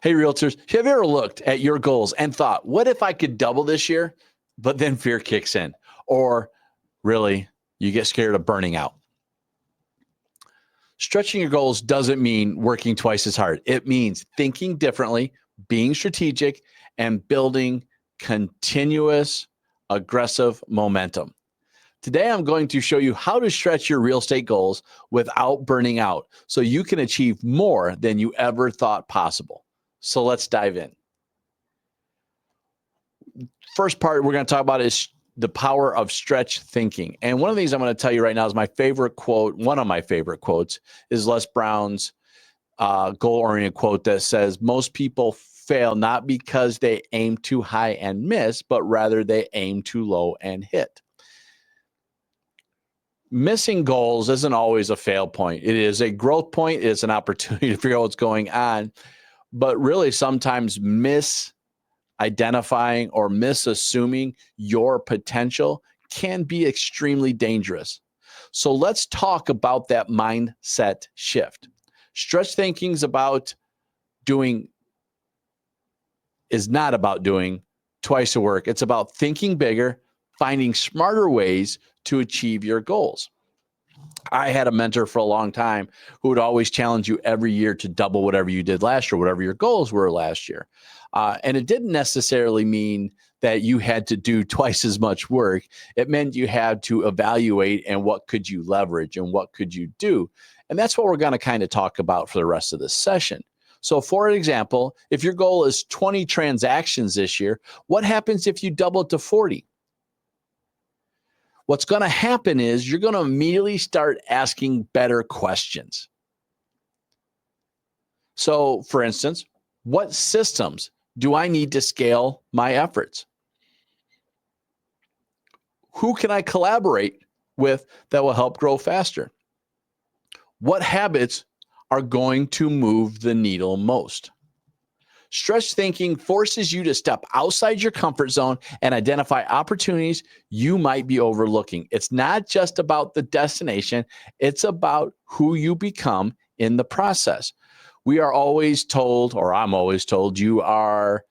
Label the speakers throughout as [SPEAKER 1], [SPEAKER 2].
[SPEAKER 1] Hey, realtors, have you ever looked at your goals and thought, what if I could double this year? But then fear kicks in, or really, you get scared of burning out. Stretching your goals doesn't mean working twice as hard. It means thinking differently, being strategic, and building continuous, aggressive momentum. Today, I'm going to show you how to stretch your real estate goals without burning out so you can achieve more than you ever thought possible. So let's dive in. First part we're going to talk about is the power of stretch thinking. And one of the things I'm going to tell you right now is my favorite quote. One of my favorite quotes is Les Brown's goal-oriented quote that says, most people fail not because they aim too high and miss, but rather they aim too low and hit. Missing goals isn't always a fail point. It is a growth point. It's an opportunity to figure out what's going on. But really, sometimes misidentifying or misassuming your potential can be extremely dangerous. So let's talk about that mindset shift. Stretch thinking is not about doing twice the work. It's about thinking bigger, finding smarter ways to achieve your goals. I had a mentor for a long time who would always challenge you every year to double whatever you did last year, whatever your goals were last year. And it didn't necessarily mean that you had to do twice as much work. It meant you had to evaluate and what could you leverage and what could you do. And that's what we're going to kind of talk about for the rest of this session. So for example, if your goal is 20 transactions this year, what happens if you double it to 40? What's going to happen is you're going to immediately start asking better questions. So, for instance, what systems do I need to scale my efforts? Who can I collaborate with that will help grow faster? What habits are going to move the needle most? Stretch thinking forces you to step outside your comfort zone and identify opportunities you might be overlooking. It's not just about the destination, it's about who you become in the process. We are always told, or I'm always told, you are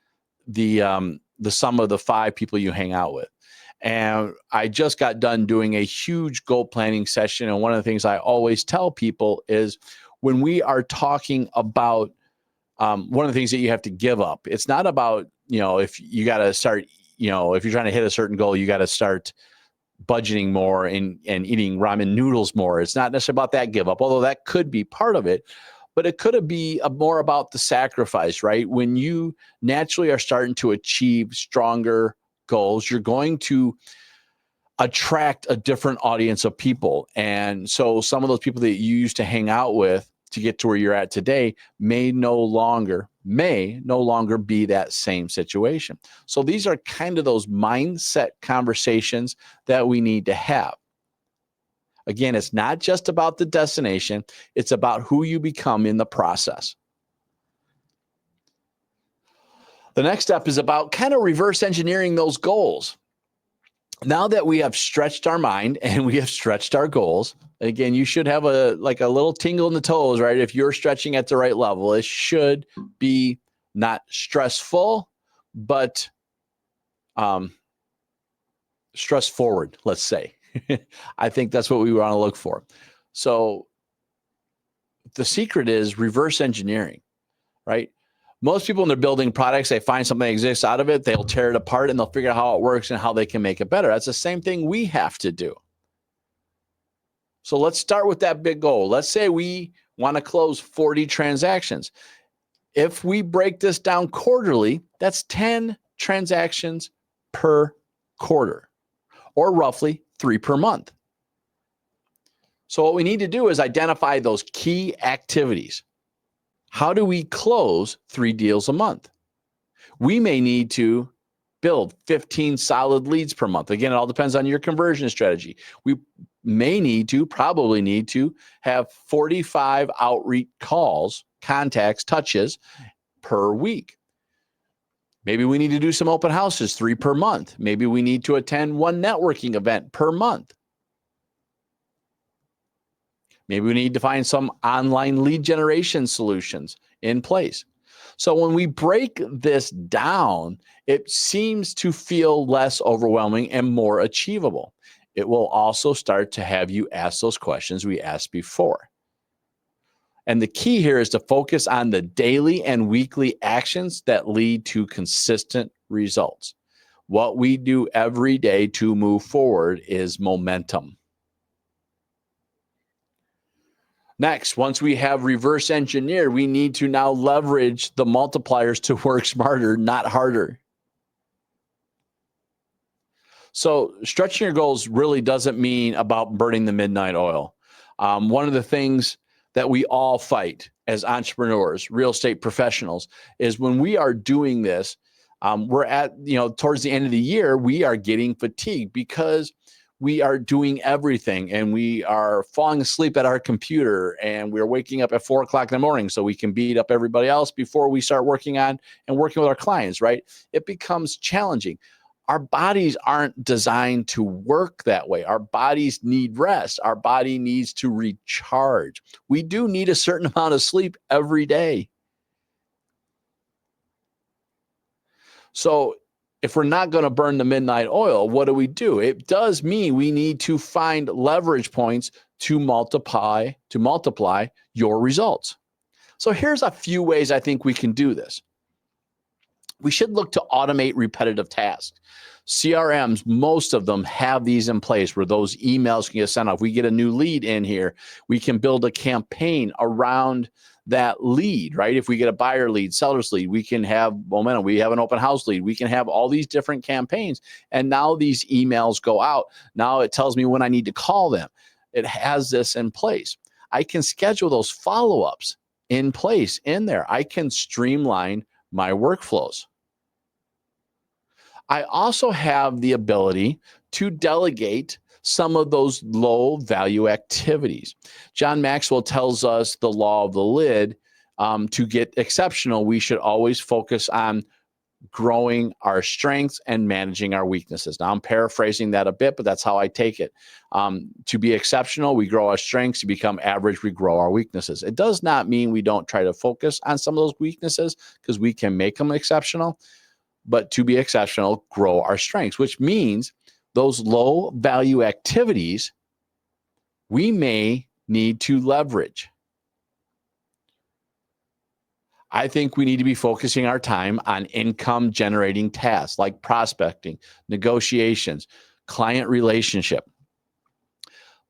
[SPEAKER 1] the sum of the 5 people you hang out with. And I just got done doing a huge goal planning session. And one of the things I always tell people is when we are talking about one of the things that you have to give up, it's not about, if you got to start, if you're trying to hit a certain goal, you got to start budgeting more and eating ramen noodles more. It's not necessarily about that give up, although that could be part of it, but it could be more about the sacrifice, right? When you naturally are starting to achieve stronger goals, you're going to attract a different audience of people. And so some of those people that you used to hang out with to get to where you're at today may no longer be that same situation. So these are kind of those mindset conversations that we need to have. Again, it's not just about the destination, it's about who you become in the process. The next step is about kind of reverse engineering those goals. Now that we have stretched our mind and we have stretched our goals, again, you should have a little tingle in the toes, right? If you're stretching at the right level, it should be not stressful, but stress forward, let's say. I think that's what we want to look for. So the secret is reverse engineering, right? Most people, when they're building products, they find something that exists out of it, they'll tear it apart and they'll figure out how it works and how they can make it better. That's the same thing we have to do. So let's start with that big goal. Let's say we want to close 40 transactions. If we break this down quarterly, that's 10 transactions per quarter, or roughly 3 per month. So what we need to do is identify those key activities. How do we close 3 deals a month? We may need to build 15 solid leads per month. Again, it all depends on your conversion strategy. We probably need to have 45 outreach calls, contacts, touches per week. Maybe we need to do some open houses, 3 per month. Maybe we need to attend 1 networking event per month. Maybe we need to find some online lead generation solutions in place. So when we break this down, it seems to feel less overwhelming and more achievable. It will also start to have you ask those questions we asked before. And the key here is to focus on the daily and weekly actions that lead to consistent results. What we do every day to move forward is momentum. Next, once we have reverse engineered, we need to now leverage the multipliers to work smarter, not harder. So, stretching your goals really doesn't mean about burning the midnight oil. One of the things that we all fight as entrepreneurs, real estate professionals, is when we are doing this, we're at, towards the end of the year, we are getting fatigued because we are doing everything and we are falling asleep at our computer and we're waking up at 4 o'clock in the morning so we can beat up everybody else before we start working on and working with our clients, right? It becomes challenging. Our bodies aren't designed to work that way. Our bodies need rest. Our body needs to recharge. We do need a certain amount of sleep every day. So if we're not going to burn the midnight oil, what do? It does mean we need to find leverage points to multiply your results. So here's a few ways I think we can do this. We should look to automate repetitive tasks. CRMs, most of them have these in place where those emails can get sent off. We get a new lead in here. We can build a campaign around that lead, right? If we get a buyer lead, seller's lead, we can have momentum. We have an open house lead. We can have all these different campaigns. And now these emails go out. Now it tells me when I need to call them. It has this in place. I can schedule those follow-ups in place in there. I can streamline my workflows. I also have the ability to delegate some of those low value activities. John Maxwell tells us the law of the lid. To get exceptional, we should always focus on growing our strengths and managing our weaknesses. Now, I'm paraphrasing that a bit, but that's how I take it. To be exceptional, we grow our strengths. To become average, we grow our weaknesses. It does not mean we don't try to focus on some of those weaknesses because we can make them exceptional. But to be exceptional, grow our strengths, which means those low value activities we may need to leverage. I think we need to be focusing our time on income generating tasks like prospecting, negotiations, client relationship.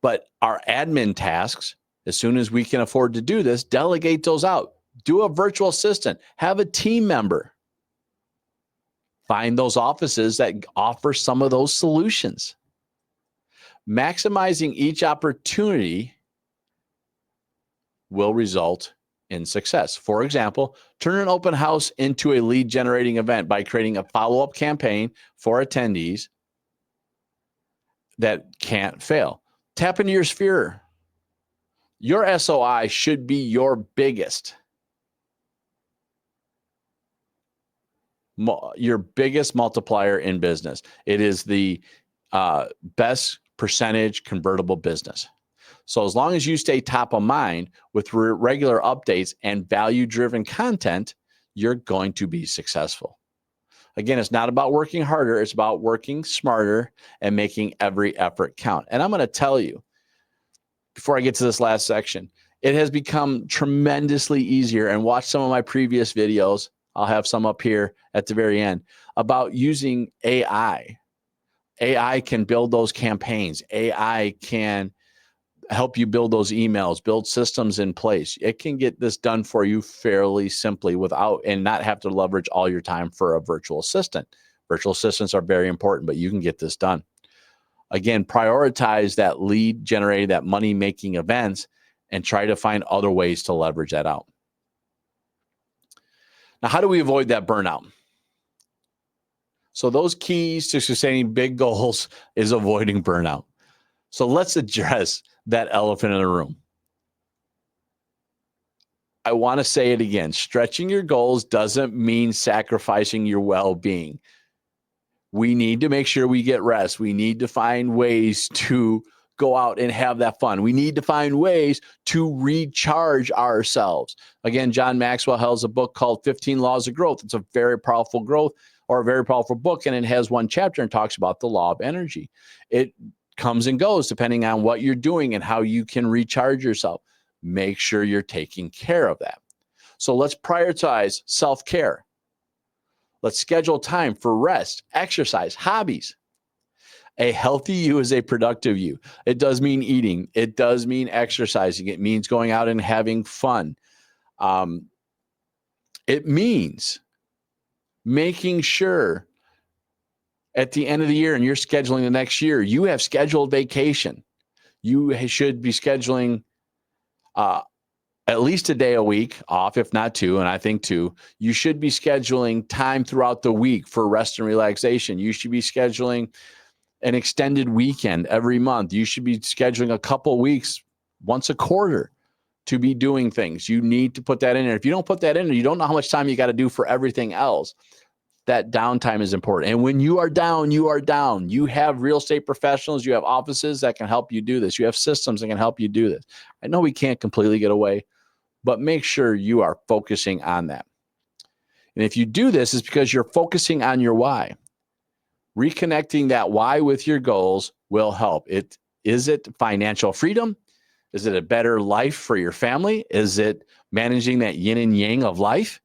[SPEAKER 1] But our admin tasks, as soon as we can afford to do this, delegate those out. Do a virtual assistant, have a team member. Find those offices that offer some of those solutions. Maximizing each opportunity will result in success. For example, turn an open house into a lead generating event by creating a follow-up campaign for attendees that can't fail. Tap into your sphere. Your SOI should be your biggest multiplier in business. It is the best percentage convertible business. So as long as you stay top of mind with regular updates and value-driven content, you're going to be successful. Again, it's not about working harder. It's about working smarter and making every effort count. And I'm going to tell you, before I get to this last section, it has become tremendously easier. And watch some of my previous videos. I'll have some up here at the very end about using AI. AI can build those campaigns. AI can help you build those emails, build systems in place. It can get this done for you fairly simply and not have to leverage all your time for a virtual assistant. Virtual assistants are very important, but you can get this done. Again, prioritize that lead generating, that money making events, and try to find other ways to leverage that out. Now, how do we avoid that burnout? So those keys to sustaining big goals is avoiding burnout. So let's address that elephant in the room. I want to say it again. Stretching your goals doesn't mean sacrificing your well-being. We need to make sure we get rest. We need to find ways to go out and have that fun. We need to find ways to recharge ourselves. Again, John Maxwell has a book called 15 Laws of Growth. It's a very powerful book, and it has one chapter and talks about the law of energy. It comes and goes depending on what you're doing and how you can recharge yourself. Make sure you're taking care of that. So let's prioritize self-care. Let's schedule time for rest, exercise, hobbies. A healthy you is a productive you. It does mean eating. It does mean exercising. It means going out and having fun. It means making sure at the end of the year and you're scheduling the next year, you have scheduled vacation. You should be scheduling at least a day a week off, if not two, and I think two. You should be scheduling time throughout the week for rest and relaxation. You should be scheduling an extended weekend every month. You should be scheduling a couple weeks once a quarter to be doing things. You need to put that in there. If you don't put that in there, you don't know how much time you got to do for everything else. That downtime is important. And when you are down, you are down. You have real estate professionals, you have offices that can help you do this. You have systems that can help you do this. I know we can't completely get away, but make sure you are focusing on that. And if you do this, it's because you're focusing on your why. Reconnecting that why with your goals will help. Is it financial freedom? Is it a better life for your family? Is it managing that yin and yang of life?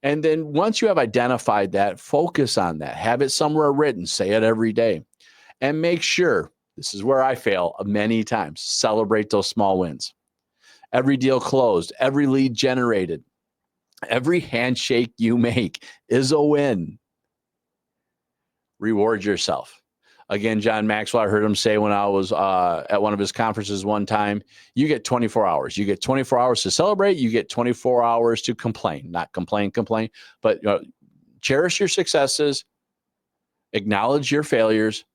[SPEAKER 1] And then once you have identified that, focus on that. Have it somewhere written. Say it every day. And make sure, this is where I fail many times, celebrate those small wins. Every deal closed, every lead generated, every handshake you make is a win. Reward yourself. Again, John Maxwell, I heard him say when I was at one of his conferences one time, you get 24 hours. You get 24 hours to celebrate. You get 24 hours to complain. Not complain, but cherish your successes, acknowledge your failures,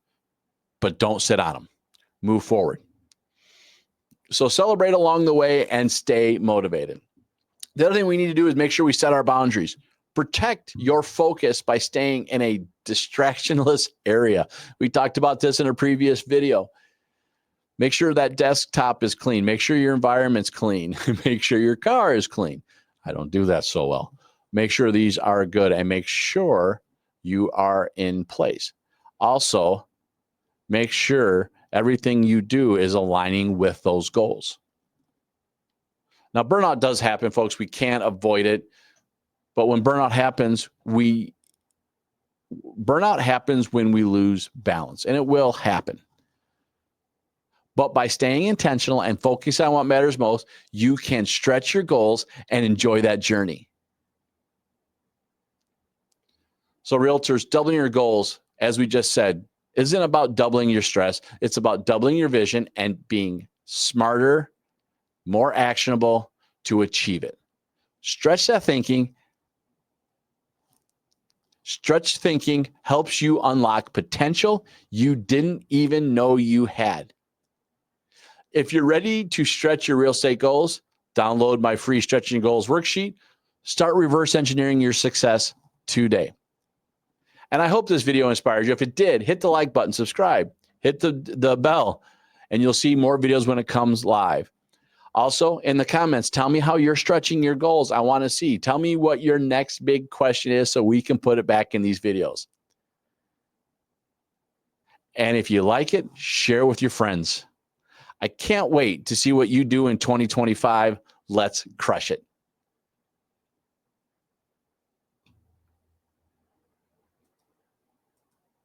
[SPEAKER 1] but don't sit on them. Move forward. So celebrate along the way and stay motivated. The other thing we need to do is make sure we set our boundaries. Protect your focus by staying in a distractionless area. We talked about this in a previous video. Make sure that desktop is clean. Make sure your environment's clean. Make sure your car is clean. I don't do that so well. Make sure these are good and make sure you are in place. Also, make sure everything you do is aligning with those goals. Now, burnout does happen, folks. We can't avoid it. But when burnout happens when we lose balance, and it will happen. But by staying intentional and focusing on what matters most, you can stretch your goals and enjoy that journey. So realtors, doubling your goals, as we just said, isn't about doubling your stress. It's about doubling your vision and being smarter, more actionable to achieve it. Stretch thinking helps you unlock potential you didn't even know you had. If you're ready to stretch your real estate goals, download my free Stretching Goals worksheet. Start reverse engineering your success today. And I hope this video inspires you. If it did, hit the like button, subscribe, hit the bell, and you'll see more videos when it comes live. Also, in the comments, tell me how you're stretching your goals. I want to see. Tell me what your next big question is so we can put it back in these videos. And if you like it, share with your friends. I can't wait to see what you do in 2025. Let's crush it.